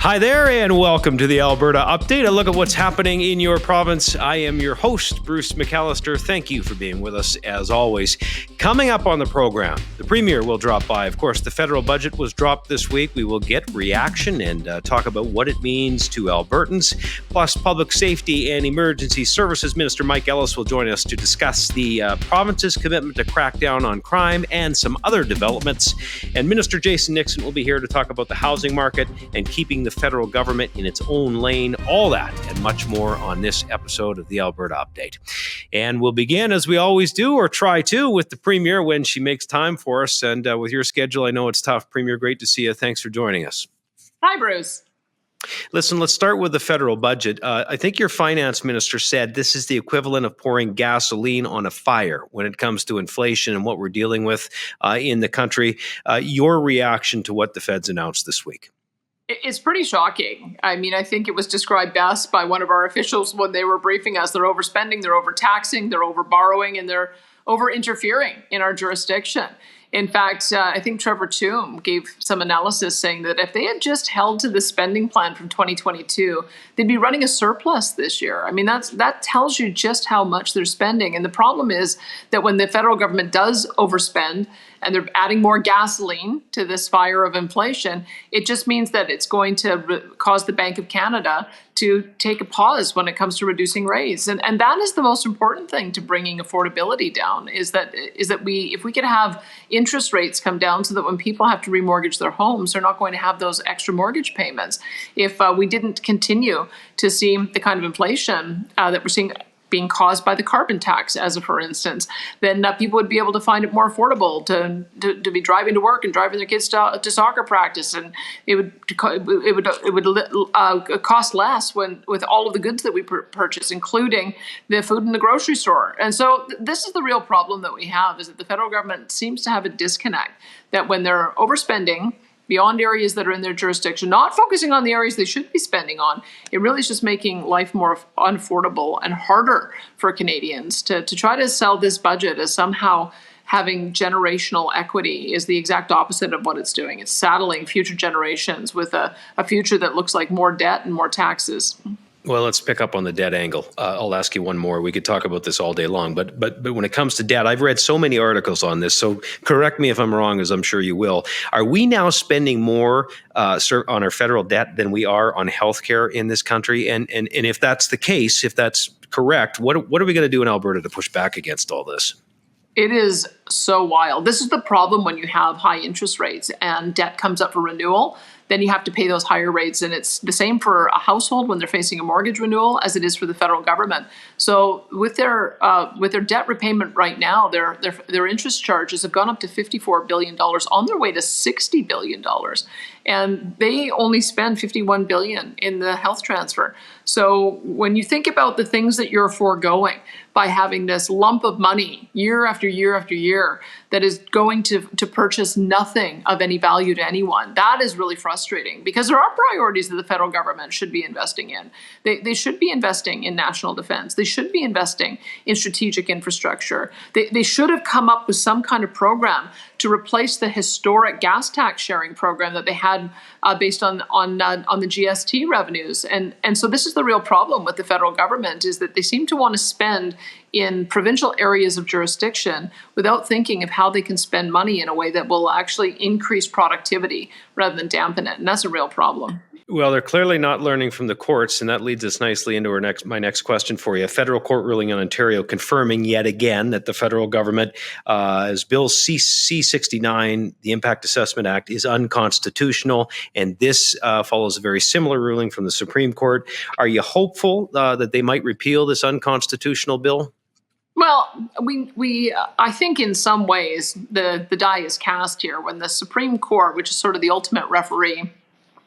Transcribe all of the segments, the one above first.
Hi there, and welcome to the Alberta Update, a look at what's happening in your province. I am your host, Bruce McAllister. Thank you for being with us, as always. Coming up on the program, the Premier will drop by. Of course, the federal budget was dropped this week. We will get reaction and talk about what it means to Albertans. Plus, Public Safety and Emergency Services Minister Mike Ellis will join us to discuss the province's commitment to crack down on crime and some other developments. And Minister Jason Nixon will be here to talk about the housing market and keeping the federal government in its own lane, all that and much more on this episode of the Alberta Update. And we'll begin, as we always do, or try to, with the Premier when she makes time for us. And with your schedule, I know it's tough. Premier, great to see you. Thanks for joining us. Hi, Bruce. Listen, let's start with the federal budget. I think your finance minister said this is the equivalent of pouring gasoline on a fire when it comes to inflation and what we're dealing with in the country. Your reaction to what the feds announced this week? It's pretty shocking. I mean, I think it was described best by one of our officials when they were briefing us. They're overspending, they're overtaxing, they're overborrowing, and they're over-interfering in our jurisdiction. In fact, I think Trevor Toome gave some analysis saying that if they had just held to the spending plan from 2022, they'd be running a surplus this year. I mean, that tells you just how much they're spending. And the problem is that when the federal government does overspend and they're adding more gasoline to this fire of inflation, it just means that it's going to cause the Bank of Canada to take a pause when it comes to reducing rates. And that is the most important thing to bringing affordability down, is that if we could have interest rates come down so that when people have to remortgage their homes, they're not going to have those extra mortgage payments. If we didn't continue to see the kind of inflation that we're seeing being caused by the carbon tax, as a for instance, then people would be able to find it more affordable to be driving to work and driving their kids to soccer practice, and it would cost less with all of the goods that we purchase, including the food in the grocery store. And so this is the real problem that we have, is that the federal government seems to have a disconnect, that when they're overspending beyond areas that are in their jurisdiction, not focusing on the areas they should be spending on, it really is just making life more unaffordable and harder for Canadians. To try to sell this budget as somehow having generational equity is the exact opposite of what it's doing. It's saddling future generations with a future that looks like more debt and more taxes. Well, let's pick up on the debt angle. I'll ask you one more. We could talk about this all day long, but when it comes to debt, I've read so many articles on this, so correct me if I'm wrong, as I'm sure you will. Are we now spending more on our federal debt than we are on healthcare in this country? And if that's the case, if that's correct, what are we going to do in Alberta to push back against all this? It is so wild. This is the problem when you have high interest rates and debt comes up for renewal. Then you have to pay those higher rates. And it's the same for a household when they're facing a mortgage renewal as it is for the federal government. So with their debt repayment right now, their interest charges have gone up to $54 billion, on their way to $60 billion. And they only spend $51 billion in the health transfer. So when you think about the things that you're foregoing by having this lump of money year after year after year that is going to purchase nothing of any value to anyone, that is really frustrating, because there are priorities that the federal government should be investing in. They should be investing in national defense. They should be investing in strategic infrastructure. They should have come up with some kind of program to replace the historic gas tax sharing program that they had based on the GST revenues. And so this is the real problem with the federal government, is that they seem to want to spend in provincial areas of jurisdiction without thinking of how they can spend money in a way that will actually increase productivity rather than dampen it. And that's a real problem. Well, they're clearly not learning from the courts, and that leads us nicely into my next question for you. A federal court ruling in Ontario confirming yet again that the federal government, as Bill C-69, the Impact Assessment Act, is unconstitutional, and this follows a very similar ruling from the Supreme Court. Are you hopeful that they might repeal this unconstitutional bill? Well, I think in some ways the die is cast here when the Supreme Court, which is sort of the ultimate referee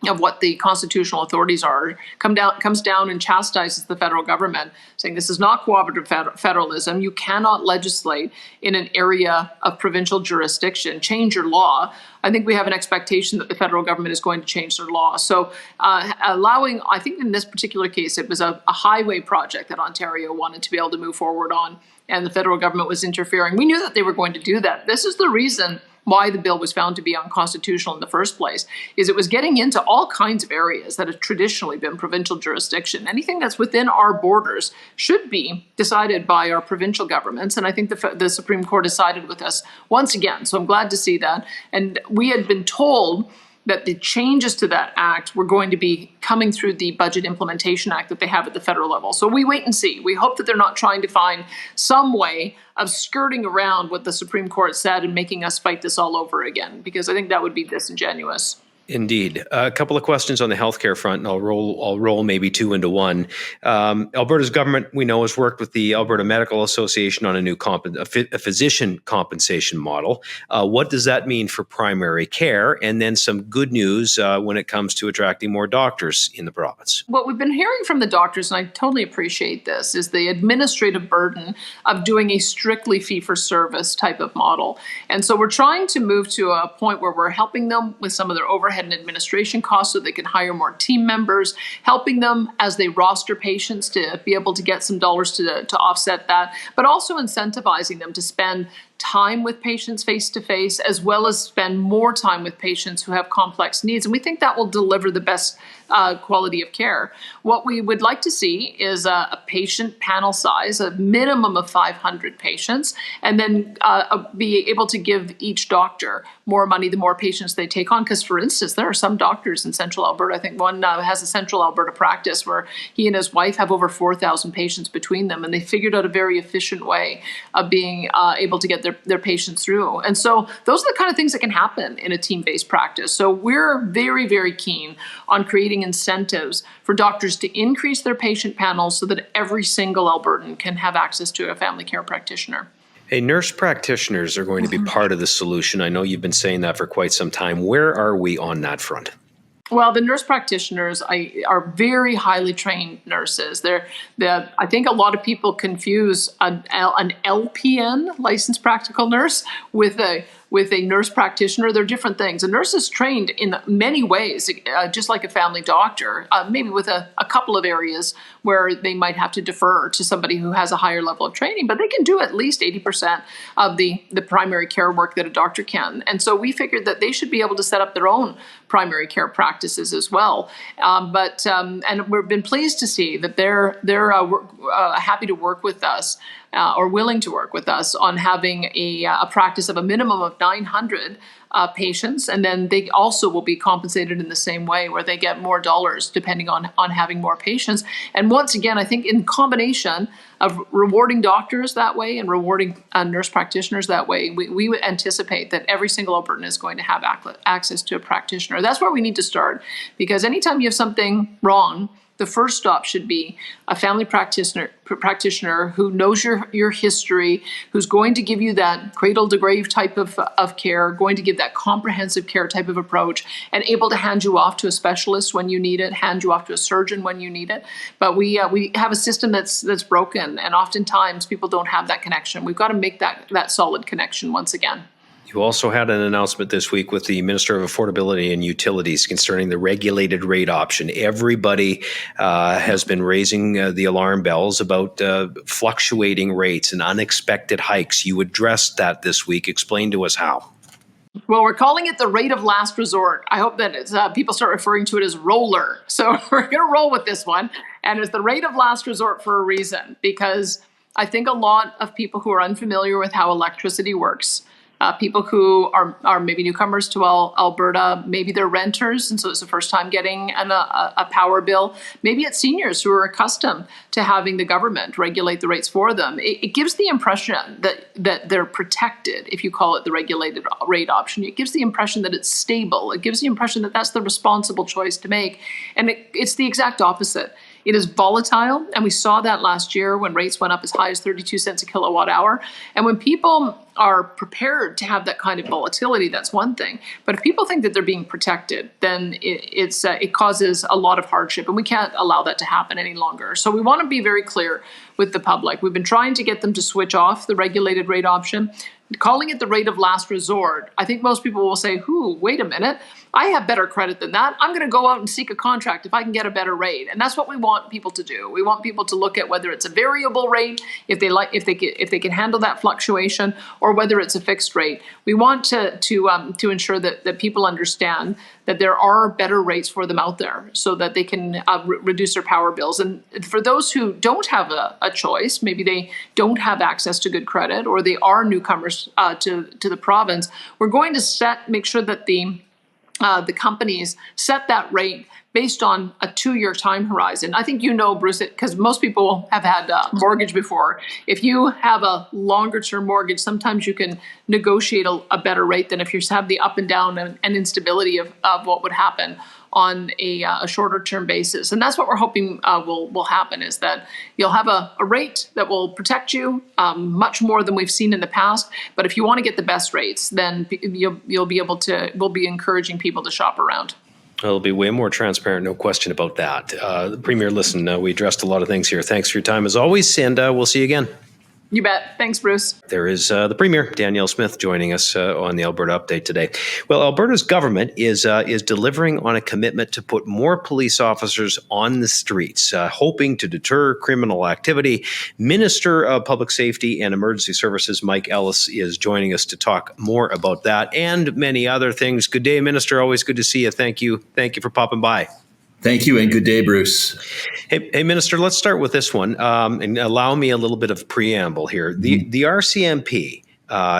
of what the constitutional authorities are, comes down and chastises the federal government, saying this is not cooperative federalism. You cannot legislate in an area of provincial jurisdiction, change your law. I think we have an expectation that the federal government is going to change their law. So I think in this particular case, it was a highway project that Ontario wanted to be able to move forward on, and the federal government was interfering. We knew that they were going to do that. This is the reason why the bill was found to be unconstitutional in the first place, is it was getting into all kinds of areas that have traditionally been provincial jurisdiction. Anything that's within our borders should be decided by our provincial governments, and I think the Supreme Court has sided with us once again, so I'm glad to see that. And we had been told that the changes to that act were going to be coming through the Budget Implementation Act that they have at the federal level. So we wait and see. We hope that they're not trying to find some way of skirting around what the Supreme Court said and making us fight this all over again, because I think that would be disingenuous. Indeed. A couple of questions on the healthcare front, and I'll roll maybe two into one. Alberta's government, we know, has worked with the Alberta Medical Association on a new physician compensation model. What does that mean for primary care? And then some good news when it comes to attracting more doctors in the province. What we've been hearing from the doctors, and I totally appreciate this, is the administrative burden of doing a strictly fee-for-service type of model. And so we're trying to move to a point where we're helping them with some of their overhead and administration costs so they can hire more team members, helping them as they roster patients to be able to get some dollars to offset that, but also incentivizing them to spend time with patients face-to-face, as well as spend more time with patients who have complex needs. And we think that will deliver the best quality of care. What we would like to see is a patient panel size, a minimum of 500 patients, and then be able to give each doctor more money the more patients they take on. Because, for instance, there are some doctors in Central Alberta. I think one has a Central Alberta practice where he and his wife have over 4,000 patients between them, and they figured out a very efficient way of being able to get their patients through. And so those are the kind of things that can happen in a team-based practice. So we're very, very keen on creating incentives for doctors to increase their patient panels so that every single Albertan can have access to a family care practitioner. Hey, nurse practitioners are going to be part of the solution. I know you've been saying that for quite some time. Where are we on that front? Well, the nurse practitioners are very highly trained nurses. I think a lot of people confuse an LPN, licensed practical nurse, with a nurse practitioner. They're different things. A nurse is trained in many ways, just like a family doctor, maybe with a couple of areas where they might have to defer to somebody who has a higher level of training, but they can do at least 80% of the primary care work that a doctor can. And so we figured that they should be able to set up their own primary care practices as well. And we've been pleased to see that they're happy to work with us or willing to work with us on having a practice of a minimum of 900 patients, and then they also will be compensated in the same way, where they get more dollars depending on having more patients. And once again, I think in combination of rewarding doctors that way and rewarding nurse practitioners that way, we would anticipate that every single Albertan is going to have access to a practitioner. That's where we need to start, because anytime you have something wrong, the first stop should be a family practitioner who knows your history, who's going to give you that cradle to grave type of care, going to give that comprehensive care type of approach, and able to hand you off to a specialist when you need it, hand you off to a surgeon when you need it. But we have a system that's broken, and oftentimes people don't have that connection. We've got to make that solid connection once again. You also had an announcement this week with the Minister of Affordability and Utilities concerning the regulated rate option. Everybody has been raising the alarm bells about fluctuating rates and unexpected hikes. You addressed that this week. Explain to us how. Well, we're calling it the rate of last resort. I hope that people start referring to it as roller. So we're going to roll with this one. And it's the rate of last resort for a reason, because I think a lot of people who are unfamiliar with how electricity works, people who are maybe newcomers to Alberta, maybe they're renters, and so it's the first time getting a power bill. Maybe it's seniors who are accustomed to having the government regulate the rates for them. It gives the impression that they're protected if you call it the regulated rate option. It gives the impression that it's stable. It gives the impression that that's the responsible choice to make. And it's the exact opposite. It is volatile, and we saw that last year when rates went up as high as 32 cents a kilowatt hour. And when people are prepared to have that kind of volatility, that's one thing. But if people think that they're being protected, then it causes a lot of hardship, and we can't allow that to happen any longer. So we want to be very clear with the public. We've been trying to get them to switch off the regulated rate option calling it the rate of last resort, I think most people will say, wait a minute, I have better credit than that. I'm going to go out and seek a contract if I can get a better rate. And that's what we want people to do. We want people to look at whether it's a variable rate, if they can handle that fluctuation, or whether it's a fixed rate. We want to ensure that people understand that there are better rates for them out there so that they can reduce their power bills. And for those who don't have a choice, maybe they don't have access to good credit, or they are newcomers to the province, we're going to make sure that the companies set that rate based on a 2-year time horizon. I think Bruce, because most people have had a mortgage before. If you have a longer term mortgage, sometimes you can negotiate a better rate than if you have the up and down and instability of what would happen on a shorter term basis. And that's what we're hoping will happen, is that you'll have a rate that will protect you much more than we've seen in the past. But if you want to get the best rates, then we'll be encouraging people to shop around. It'll be way more transparent, no question about that. Premier, listen, we addressed a lot of things here. Thanks for your time as always, and we'll see you again. You bet. Thanks, Bruce. There is the Premier, Danielle Smith, joining us on the Alberta Update today. Well, Alberta's government is delivering on a commitment to put more police officers on the streets, hoping to deter criminal activity. Minister of Public Safety and Emergency Services, Mike Ellis, is joining us to talk more about that and many other things. Good day, Minister. Always good to see you. Thank you. Thank you for popping by. Thank you, and good day, Bruce. Hey, Minister, let's start with this one, and allow me a little bit of preamble here. The RCMP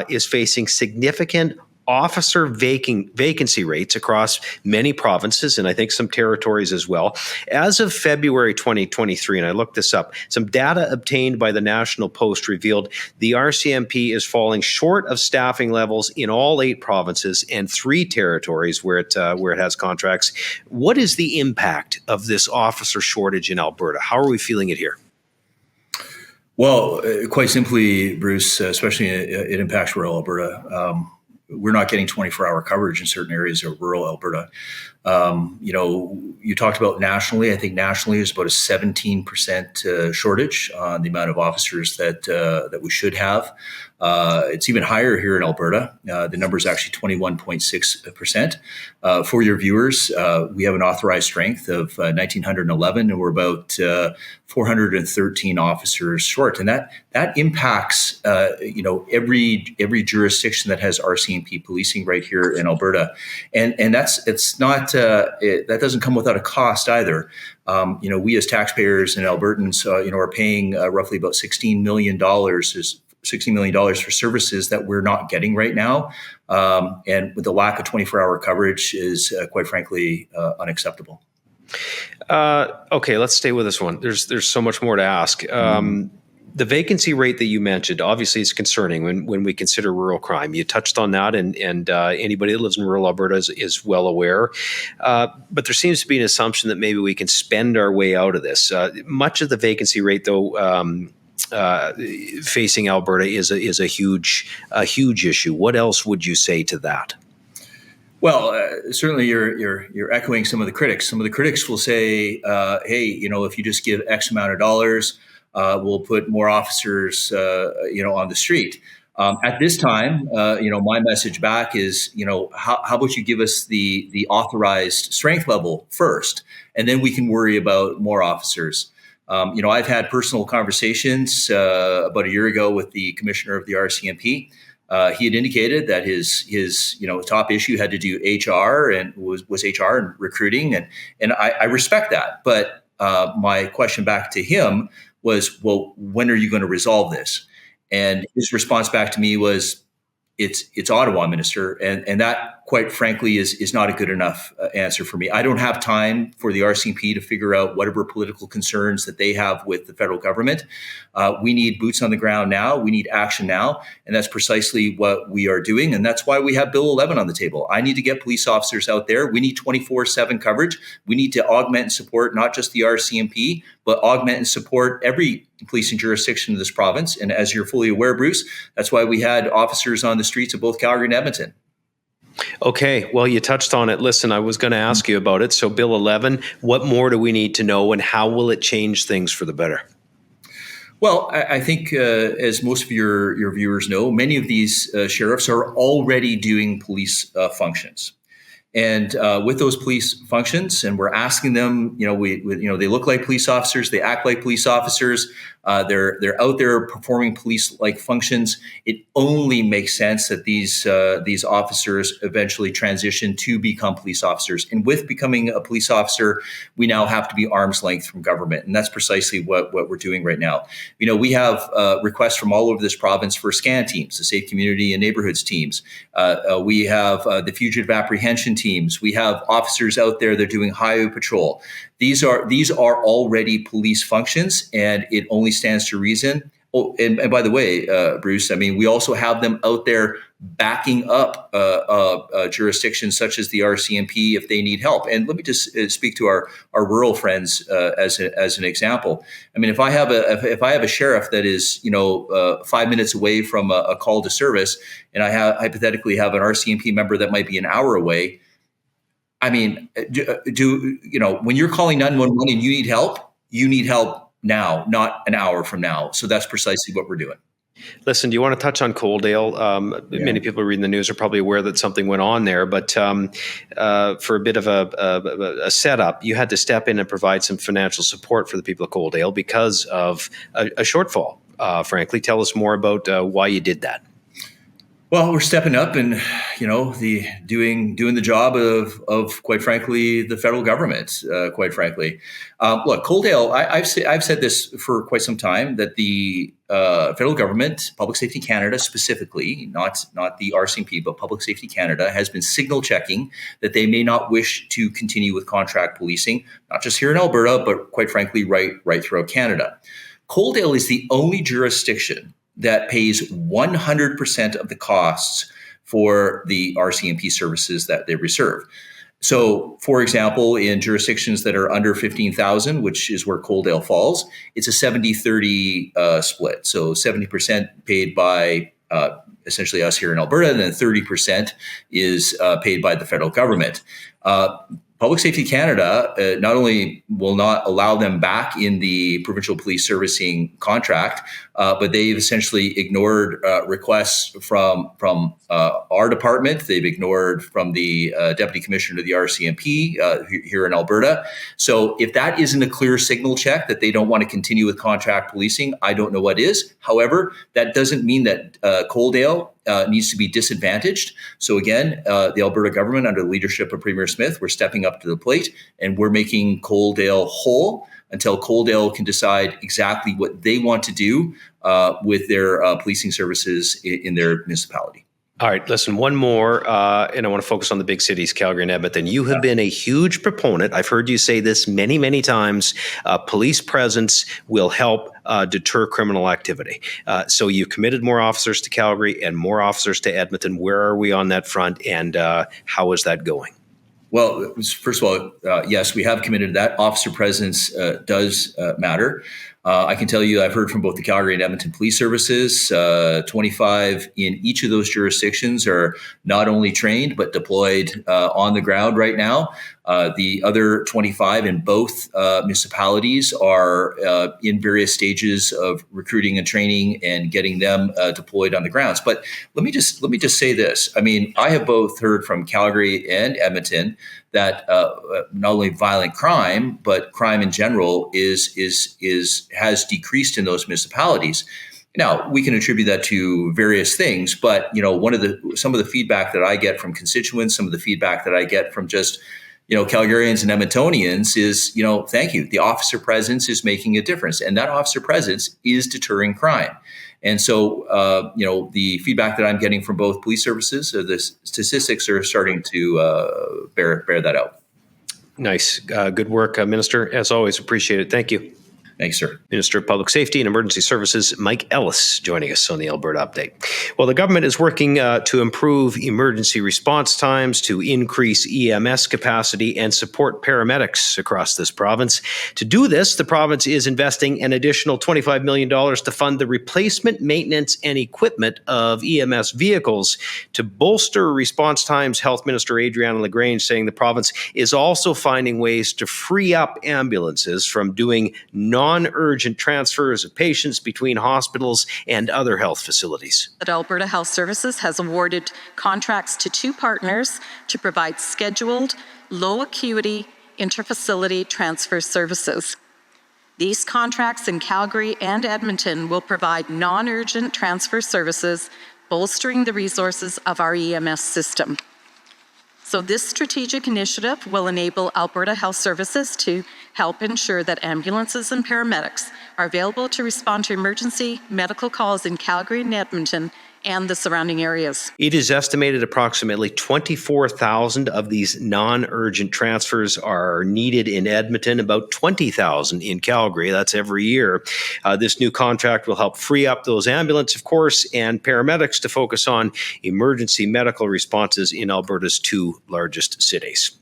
is facing significant officer vacancy rates across many provinces, and I think some territories as well. As of February 2023, and I looked this up, some data obtained by the National Post revealed the RCMP is falling short of staffing levels in all 8 provinces and 3 territories where it has contracts. What is the impact of this officer shortage in Alberta? How are we feeling it here? Well, quite simply, Bruce, especially it impacts rural Alberta. We're not getting 24-hour coverage in certain areas of rural Alberta. You talked about nationally. I think nationally there's about a 17% shortage on the amount of officers that we should have. It's even higher here in Alberta. The number is actually 21.6%. For your viewers, we have an authorized strength of 1,911, and we're about 413 officers short, and that impacts every jurisdiction that has RCMP policing right here in Alberta, and that doesn't come without a cost either. We as taxpayers and Albertans, are paying roughly about $16 million for services that we're not getting right now. And with the lack of 24-hour coverage is quite frankly unacceptable. Okay, let's stay with this one. There's so much more to ask. The vacancy rate that you mentioned obviously is concerning when we consider rural crime. You touched on that, and anybody that lives in rural Alberta is well aware. But there seems to be an assumption that maybe we can spend our way out of this. Much of the vacancy rate, though, facing Alberta is a huge issue. What else would you say to that? Well, certainly you're echoing some of the critics. Some of the critics will say, "Hey, if you just give X amount of dollars, we'll put more officers, on the street." At this time, my message back is, how about you give us the authorized strength level first, and then we can worry about more officers. I've had personal conversations about a year ago with the commissioner of the RCMP. He had indicated that his top issue had to do HR and was HR and recruiting, and I respect that. But my question back to him was, well, when are you going to resolve this? And his response back to me was, it's Ottawa, Minister, and that, quite frankly, is not a good enough answer for me. I don't have time for the RCMP to figure out whatever political concerns that they have with the federal government. We need boots on the ground now. We need action now, and that's precisely what we are doing, and that's why we have Bill 11 on the table. I need to get police officers out there. We need 24/7 coverage. We need to augment and support not just the RCMP, but augment and support every policing jurisdiction in this province. And as you're fully aware, Bruce, that's why we had officers on the streets of both Calgary and Edmonton. Okay, well, you touched on it. Listen, I was going to ask you about it. So Bill 11, what more do we need to know, and how will it change things for the better? Well, I think, as most of your viewers know, many of these sheriffs are already doing police functions. And with those police functions, and we're asking them, they look like police officers, they act like police officers, they're out there performing police-like functions. It only makes sense that these officers eventually transition to become police officers. And with becoming a police officer, we now have to be arm's length from government, and that's precisely what we're doing right now. We have requests from all over this province for SCAN teams, the Safe Community and Neighborhoods teams. We have the Fugitive Apprehension teams. We have officers out there that are doing highway patrol. These are already police functions, and it only stands to reason. Oh, and by the way, Bruce, I mean, we also have them out there backing up jurisdictions such as the RCMP if they need help. And let me just speak to our rural friends as an example. I mean, if I have a sheriff that is 5 minutes away from a call to service, and I hypothetically have an RCMP member that might be an hour away. I mean, when you're calling 911 and you need help now, not an hour from now. So that's precisely what we're doing. Listen, do you want to touch on Coaldale? Many people reading the news are probably aware that something went on there, but for a bit of a setup, you had to step in and provide some financial support for the people of Coaldale because of a shortfall. Frankly, tell us more about why you did that. Well, we're stepping up and, doing the job of quite frankly, the federal government, quite frankly. Look, Coaldale, I've said this for quite some time, that the federal government, Public Safety Canada specifically, not the RCMP, but Public Safety Canada, has been signal checking that they may not wish to continue with contract policing, not just here in Alberta, but quite frankly, right throughout Canada. Coaldale is the only jurisdiction that pays 100% of the costs for the RCMP services that they reserve. So, for example, in jurisdictions that are under 15,000, which is where Coaldale falls, it's a 70-30 split. So 70% paid by essentially us here in Alberta, and then 30% is paid by the federal government. Public Safety Canada not only will not allow them back in the provincial police servicing contract, but they've essentially ignored requests from our department. They've ignored from the Deputy Commissioner of the RCMP here in Alberta. So if that isn't a clear signal check that they don't want to continue with contract policing, I don't know what is. However, that doesn't mean that Coaldale needs to be disadvantaged. So again, the Alberta government under the leadership of Premier Smith, we're stepping up to the plate and we're making Coaldale whole until Coaldale can decide exactly what they want to do with their policing services in their municipality. All right, listen, one more, and I want to focus on the big cities, Calgary and Edmonton. You have been a huge proponent. I've heard you say this many, many times. Police presence will help deter criminal activity. So you've committed more officers to Calgary and more officers to Edmonton. Where are we on that front, and how is that going? Well, first of all, yes, we have committed to that. Officer presence does matter. I can tell you I've heard from both the Calgary and Edmonton police services. 25 in each of those jurisdictions are not only trained, but deployed on the ground right now. The other 25 in both municipalities are in various stages of recruiting and training and getting them deployed on the grounds. But let me just say this. I mean, I have both heard from Calgary and Edmonton that not only violent crime, but crime in general has decreased in those municipalities. Now, we can attribute that to various things, but some of the feedback that I get from constituents, some of the feedback that I get from just Calgarians and Edmontonians is, thank you. The officer presence is making a difference, and that officer presence is deterring crime. And so, the feedback that I'm getting from both police services, the statistics are starting to bear that out. Nice. Good work, Minister. As always, appreciate it. Thank you. Thanks, sir. Minister of Public Safety and Emergency Services, Mike Ellis, joining us on the Alberta Update. Well, the government is working to improve emergency response times, to increase EMS capacity, and support paramedics across this province. To do this, the province is investing an additional $25 million to fund the replacement, maintenance, and equipment of EMS vehicles. To bolster response times, Health Minister Adriana LaGrange saying the province is also finding ways to free up ambulances from doing non-urgent transfers of patients between hospitals and other health facilities. That Alberta Health Services has awarded contracts to 2 partners to provide scheduled, low-acuity, interfacility transfer services. These contracts in Calgary and Edmonton will provide non-urgent transfer services, bolstering the resources of our EMS system. So this strategic initiative will enable Alberta Health Services to help ensure that ambulances and paramedics are available to respond to emergency medical calls in Calgary and Edmonton and the surrounding areas. It is estimated approximately 24,000 of these non-urgent transfers are needed in Edmonton, about 20,000 in Calgary. That's every year. This new contract will help free up those ambulance, of course, and paramedics to focus on emergency medical responses in Alberta's 2 largest cities.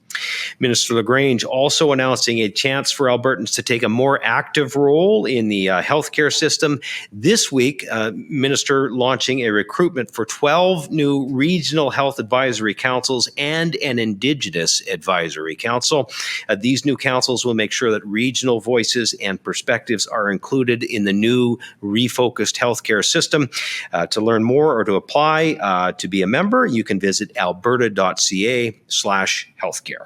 Minister LaGrange also announcing a chance for Albertans to take a more active role in the healthcare system. This week, Minister launching a recruitment for 12 new regional health advisory councils and an Indigenous advisory council. These new councils will make sure that regional voices and perspectives are included in the new refocused healthcare system. To learn more or to apply to be a member, you can visit alberta.ca/healthcare.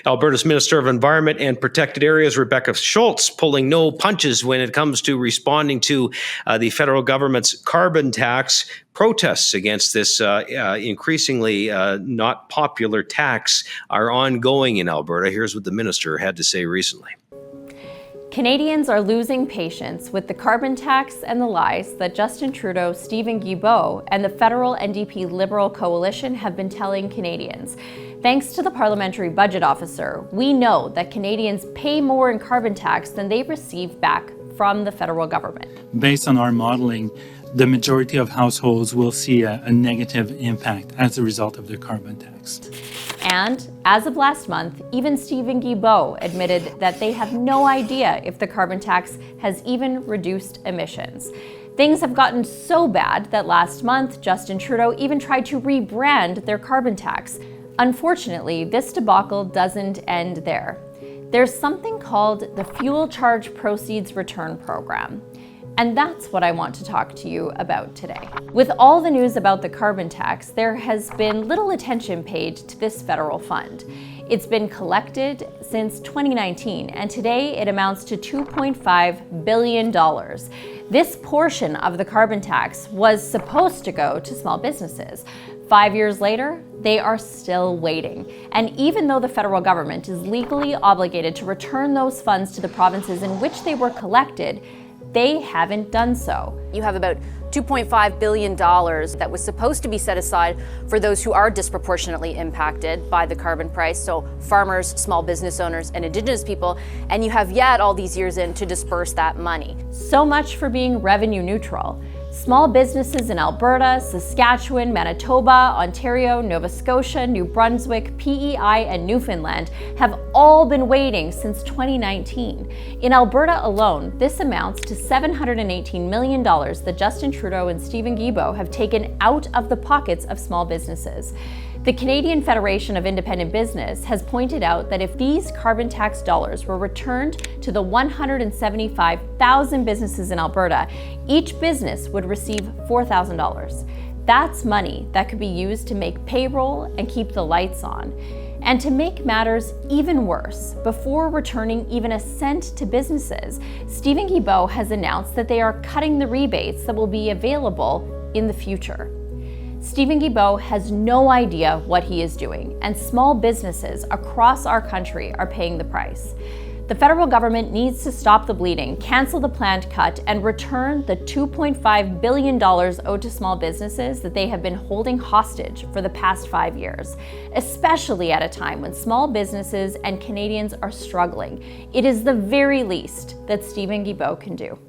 Alberta's Minister of Environment and Protected Areas, Rebecca Schultz, pulling no punches when it comes to responding to the federal government's carbon tax. Protests against this increasingly not popular tax are ongoing in Alberta. Here's what the minister had to say recently. Canadians are losing patience with the carbon tax and the lies that Justin Trudeau, Stephen Guilbeault, and the federal NDP Liberal coalition have been telling Canadians. Thanks to the Parliamentary Budget Officer, we know that Canadians pay more in carbon tax than they receive back from the federal government. Based on our modeling, the majority of households will see a negative impact as a result of the carbon tax. And as of last month, even Stephen Guilbeault admitted that they have no idea if the carbon tax has even reduced emissions. Things have gotten so bad that last month, Justin Trudeau even tried to rebrand their carbon tax. Unfortunately, this debacle doesn't end there. There's something called the Fuel Charge Proceeds Return Program. And that's what I want to talk to you about today. With all the news about the carbon tax, there has been little attention paid to this federal fund. It's been collected since 2019, and today it amounts to $2.5 billion. This portion of the carbon tax was supposed to go to small businesses. 5 years later, they are still waiting. And even though the federal government is legally obligated to return those funds to the provinces in which they were collected, they haven't done so. You have about $2.5 billion that was supposed to be set aside for those who are disproportionately impacted by the carbon price, so farmers, small business owners, and Indigenous people, and you have yet all these years in to disperse that money. So much for being revenue neutral. Small businesses in Alberta, Saskatchewan, Manitoba, Ontario, Nova Scotia, New Brunswick, PEI, and Newfoundland have all been waiting since 2019. In Alberta alone, this amounts to $718 million that Justin Trudeau and Stephen Guilbeault have taken out of the pockets of small businesses. The Canadian Federation of Independent Business has pointed out that if these carbon tax dollars were returned to the 175,000 businesses in Alberta, each business would receive $4,000. That's money that could be used to make payroll and keep the lights on. And to make matters even worse, before returning even a cent to businesses, Stephen Guilbeault has announced that they are cutting the rebates that will be available in the future. Stephen Guilbeault has no idea what he is doing, and small businesses across our country are paying the price. The federal government needs to stop the bleeding, cancel the planned cut, and return the $2.5 billion owed to small businesses that they have been holding hostage for the past 5 years, especially at a time when small businesses and Canadians are struggling. It is the very least that Stephen Guilbeault can do.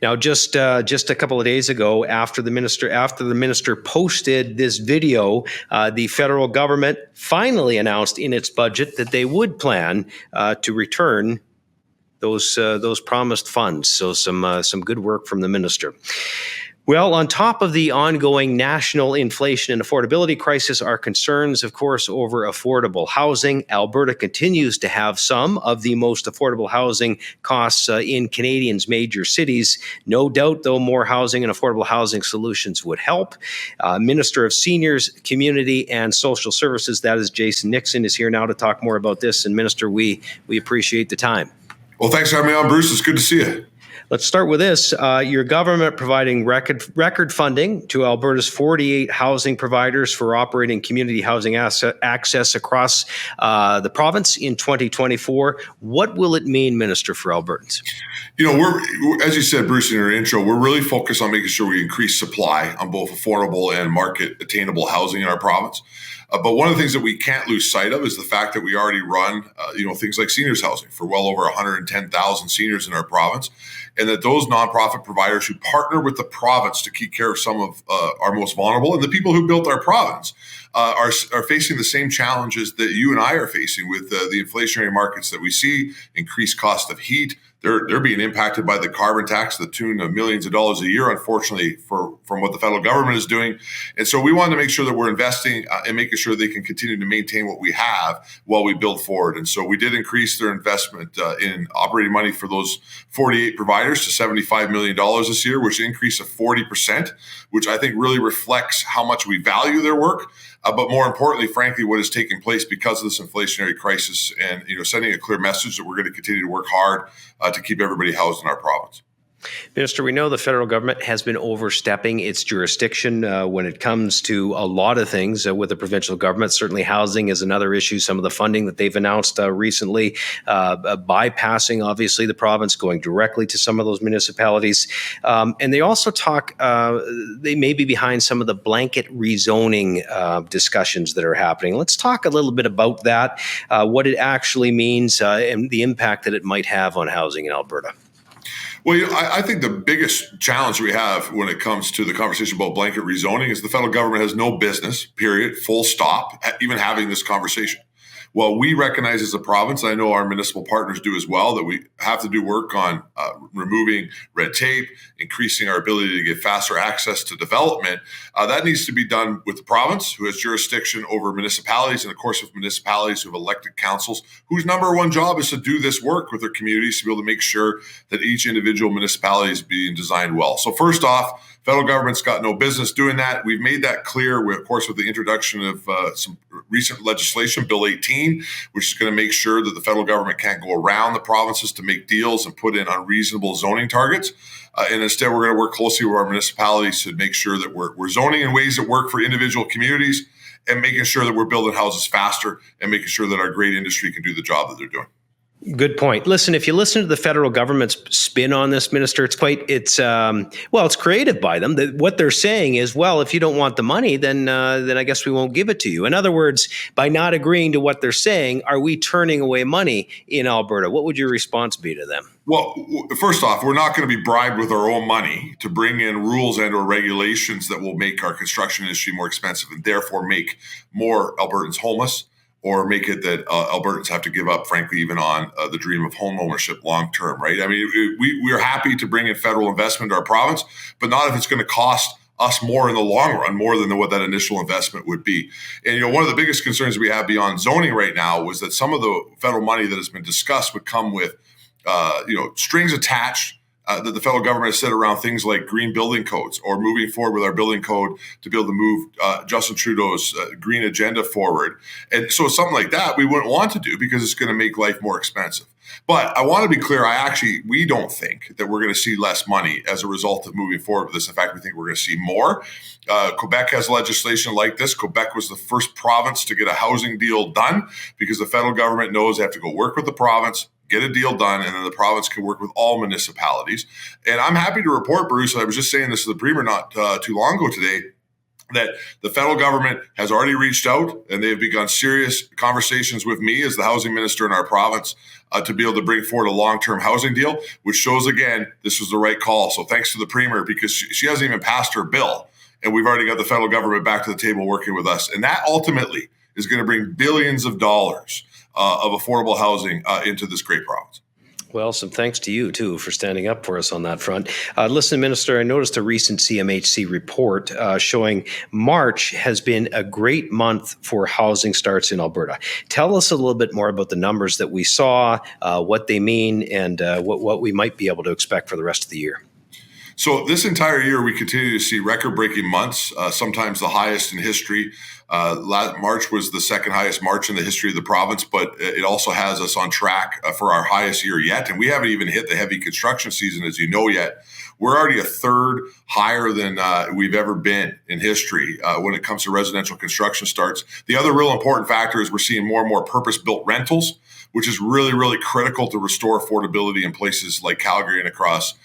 Now, just a couple of days ago, after the minister posted this video, the federal government finally announced in its budget that they would plan to return those promised funds. So some good work from the minister. Well, on top of the ongoing national inflation and affordability crisis are concerns, of course, over affordable housing. Alberta continues to have some of the most affordable housing costs in Canadians' major cities. No doubt, though, more housing and affordable housing solutions would help. Minister of Seniors, Community and Social Services, that is Jason Nixon, is here now to talk more about this. And Minister, we appreciate the time. Well, thanks for having me on, Bruce. It's good to see you. Let's start with this. Your government providing record funding to Alberta's 48 housing providers for operating community housing access across the province in 2024. What will it mean, Minister, for Albertans? We're, as you said, Bruce, in your intro, we're really focused on making sure we increase supply on both affordable and market attainable housing in our province. But one of the things that we can't lose sight of is the fact that we already run, things like seniors housing for well over 110,000 seniors in our province, and that those nonprofit providers who partner with the province to keep care of some of our most vulnerable and the people who built our province are facing the same challenges that you and I are facing with the inflationary markets that we see, increased cost of heat. They're being impacted by the carbon tax to the tune of millions of dollars a year, unfortunately, from what the federal government is doing. And so we wanted to make sure that we're investing and making sure they can continue to maintain what we have while we build forward. And so we did increase their investment in operating money for those 48 providers to $75 million this year, which is an increase of 40%, which I think really reflects how much we value their work. But more importantly, frankly, what is taking place because of this inflationary crisis and sending a clear message that we're going to continue to work hard to keep everybody housed in our province. Minister, we know the federal government has been overstepping its jurisdiction when it comes to a lot of things with the provincial government. Certainly housing is another issue. Some of the funding that they've announced recently, bypassing, obviously, the province, going directly to some of those municipalities. And they also talk, they may be behind some of the blanket rezoning discussions that are happening. Let's talk a little bit about that, what it actually means and the impact that it might have on housing in Alberta. Well, I think the biggest challenge we have when it comes to the conversation about blanket rezoning is the federal government has no business, period, full stop, even having this conversation. Well, we recognize as a province, and I know our municipal partners do as well, that we have to do work on removing red tape, increasing our ability to get faster access to development. That needs to be done with the province, who has jurisdiction over municipalities, and of course with municipalities who have elected councils, whose number one job is to do this work with their communities to be able to make sure that each individual municipality is being designed well. So first off, federal government's got no business doing that. We've made that clear, with the introduction of some recent legislation, Bill 18, which is going to make sure that the federal government can't go around the provinces to make deals and put in unreasonable zoning targets. And instead, we're going to work closely with our municipalities to make sure that we're zoning in ways that work for individual communities and making sure that we're building houses faster and making sure that our great industry can do the job that they're doing. Good point. Listen, if you listen to the federal government's spin on this, Minister, it's creative by them. What they're saying is, well, if you don't want the money, then I guess we won't give it to you. In other words, by not agreeing to what they're saying, are we turning away money in Alberta? What would your response be to them? Well, first off, we're not going to be bribed with our own money to bring in rules and or regulations that will make our construction industry more expensive and therefore make more Albertans homeless, or make it that Albertans have to give up, frankly, even on the dream of home ownership long term, right? I mean, we are happy to bring in federal investment to our province, but not if it's going to cost us more in the long run, more than what that initial investment would be. And, one of the biggest concerns we have beyond zoning right now was that some of the federal money that has been discussed would come with, strings attached that the federal government has set around things like green building codes, or moving forward with our building code to be able to move Justin Trudeau's green agenda forward. And so something like that we wouldn't want to do because it's going to make life more expensive. But I want to be clear, we don't think that we're going to see less money as a result of moving forward with this. In fact, we think we're going to see more. Quebec has legislation like this. Quebec was the first province to get a housing deal done because the federal government knows they have to go work with the province, get a deal done, and then the province can work with all municipalities. And I'm happy to report, Bruce, I was just saying this to the Premier not too long ago today, that the federal government has already reached out and they have begun serious conversations with me as the housing minister in our province to be able to bring forward a long-term housing deal, which shows, again, this was the right call. So thanks to the Premier, because she hasn't even passed her bill, and we've already got the federal government back to the table working with us. And that ultimately is going to bring billions of dollars of affordable housing into this great province. Well, some thanks to you, too, for standing up for us on that front. Listen, Minister, I noticed a recent CMHC report showing March has been a great month for housing starts in Alberta. Tell us a little bit more about the numbers that we saw, what they mean, and what we might be able to expect for the rest of the year. So this entire year, we continue to see record-breaking months, sometimes the highest in history. March was the second highest March in the history of the province, but it also has us on track for our highest year yet. And we haven't even hit the heavy construction season, as you know, yet. We're already a third higher than we've ever been in history when it comes to residential construction starts. The other real important factor is we're seeing more and more purpose-built rentals, which is really, really critical to restore affordability in places like Calgary and across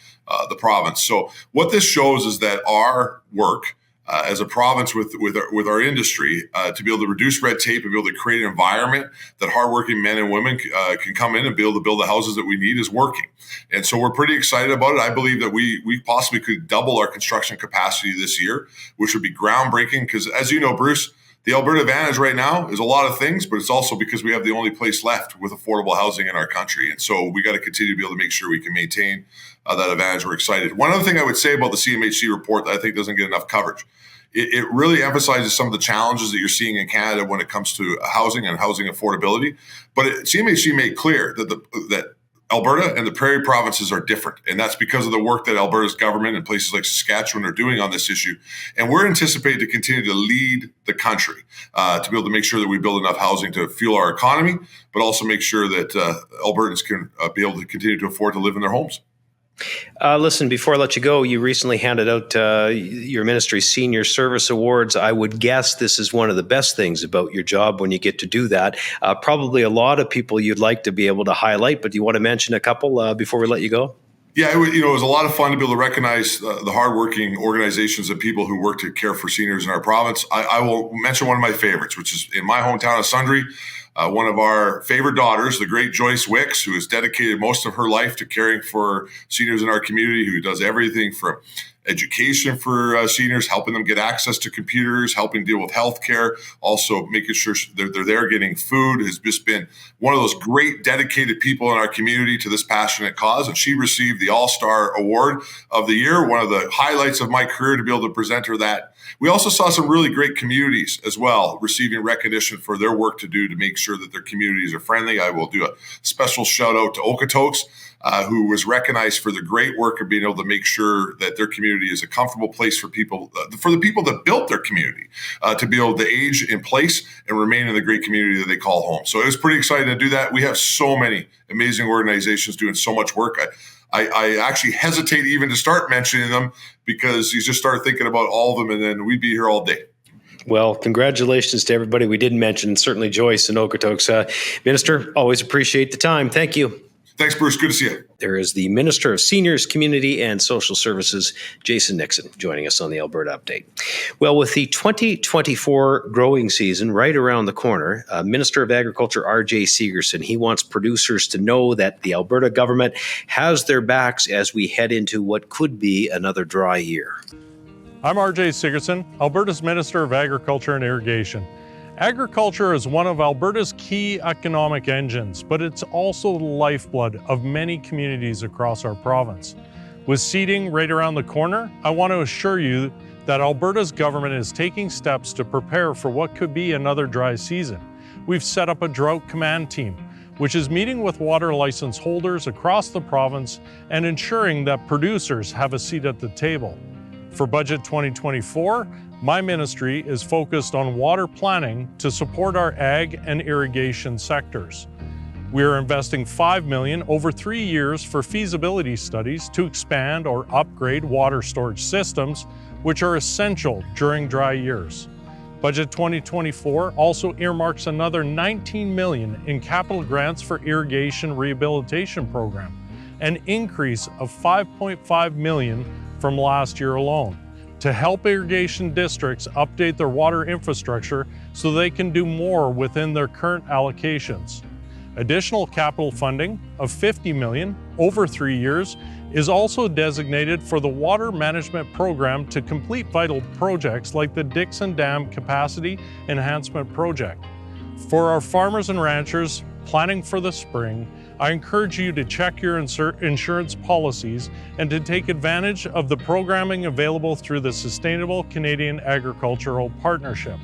the province. So what this shows is that our work as a province with our industry to be able to reduce red tape and be able to create an environment that hardworking men and women can come in and be able to build the houses that we need is working. And so we're pretty excited about it. I believe that we possibly could double our construction capacity this year, which would be groundbreaking because, as you know, Bruce, the Alberta advantage right now is a lot of things, but it's also because we have the only place left with affordable housing in our country. And so we got to continue to be able to make sure we can maintain that advantage. We're excited. One other thing I would say about the CMHC report that I think doesn't get enough coverage, it really emphasizes some of the challenges that you're seeing in Canada when it comes to housing and housing affordability. But CMHC made clear that Alberta and the Prairie provinces are different. And that's because of the work that Alberta's government and places like Saskatchewan are doing on this issue. And we're anticipated to continue to lead the country to be able to make sure that we build enough housing to fuel our economy, but also make sure that Albertans can be able to continue to afford to live in their homes. Listen, before I let you go, you recently handed out your ministry's Senior Service Awards. I would guess this is one of the best things about your job when you get to do that. Probably a lot of people you'd like to be able to highlight, but do you want to mention a couple before we let you go? Yeah, it was a lot of fun to be able to recognize the hardworking organizations and people who work to care for seniors in our province. I will mention one of my favorites, which is in my hometown of Sundre. One of our favorite daughters, the great Joyce Wicks, who has dedicated most of her life to caring for seniors in our community, who does everything from education for seniors, helping them get access to computers, helping deal with healthcare, also making sure they're there getting food, has just been one of those great dedicated people in our community to this passionate cause. And she received the All-Star Award of the Year, one of the highlights of my career to be able to present her that. We also saw some really great communities as well receiving recognition for their work to do to make sure that their communities are friendly. I will do a special shout out to Okotoks, who was recognized for the great work of being able to make sure that their community is a comfortable place for people, for the people that built their community, to be able to age in place and remain in the great community that they call home. So it was pretty exciting to do that. We have so many amazing organizations doing so much work. I actually hesitate even to start mentioning them because you just start thinking about all of them and then we'd be here all day. Well, congratulations to everybody we didn't mention, certainly Joyce and Okotoks. Minister, always appreciate the time. Thank you. Thanks, Bruce. Good to see you. There is the Minister of Seniors, Community and Social Services, Jason Nixon, joining us on the Alberta Update. Well, with the 2024 growing season right around the corner, Minister of Agriculture R.J. Segerson, he wants producers to know that the Alberta government has their backs as we head into what could be another dry year. I'm R.J. Segerson, Alberta's Minister of Agriculture and Irrigation. Agriculture is one of Alberta's key economic engines, but it's also the lifeblood of many communities across our province. With seeding right around the corner, I want to assure you that Alberta's government is taking steps to prepare for what could be another dry season. We've set up a drought command team, which is meeting with water license holders across the province and ensuring that producers have a seat at the table. For Budget 2024, my ministry is focused on water planning to support our ag and irrigation sectors. We are investing $5 million over 3 years for feasibility studies to expand or upgrade water storage systems, which are essential during dry years. Budget 2024 also earmarks another $19 million in capital grants for irrigation rehabilitation program, an increase of $5.5 million from last year alone, to help irrigation districts update their water infrastructure so they can do more within their current allocations. Additional capital funding of $50 million over 3 years is also designated for the Water Management Program to complete vital projects like the Dixon Dam Capacity Enhancement Project. For our farmers and ranchers planning for the spring, I encourage you to check your insurance policies and to take advantage of the programming available through the Sustainable Canadian Agricultural Partnership.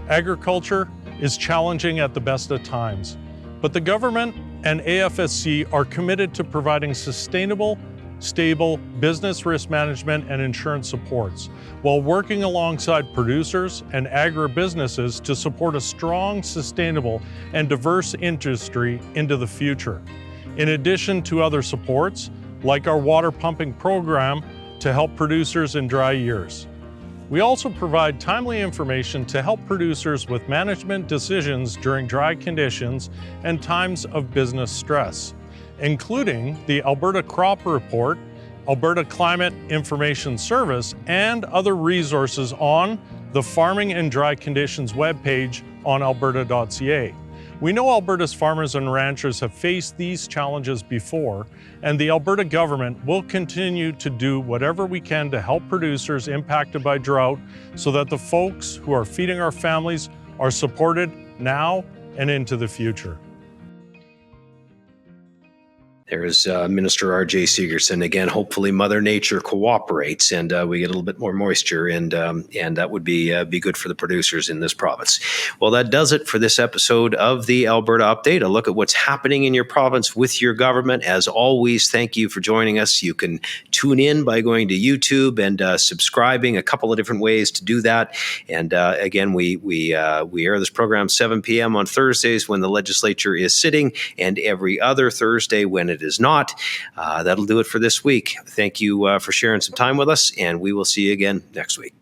Agriculture is challenging at the best of times, but the government and AFSC are committed to providing sustainable, stable business risk management and insurance supports, while working alongside producers and agribusinesses to support a strong, sustainable, and diverse industry into the future. In addition to other supports, like our water pumping program to help producers in dry years. We also provide timely information to help producers with management decisions during dry conditions and times of business stress, including the Alberta Crop Report, Alberta Climate Information Service, and other resources on the Farming and Dry Conditions webpage on alberta.ca. We know Alberta's farmers and ranchers have faced these challenges before, and the Alberta government will continue to do whatever we can to help producers impacted by drought so that the folks who are feeding our families are supported now and into the future. There's Minister R.J. Sigurdson. Again, hopefully Mother Nature cooperates and we get a little bit more moisture, and that would be good for the producers in this province. Well, that does it for this episode of the Alberta Update, a look at what's happening in your province with your government. As always, thank you for joining us. You can tune in by going to YouTube and subscribing, a couple of different ways to do that. And again, we air this program 7 p.m. on Thursdays when the legislature is sitting, and every other Thursday when it is not. That'll do it for this week. Thank you for sharing some time with us, and we will see you again next week.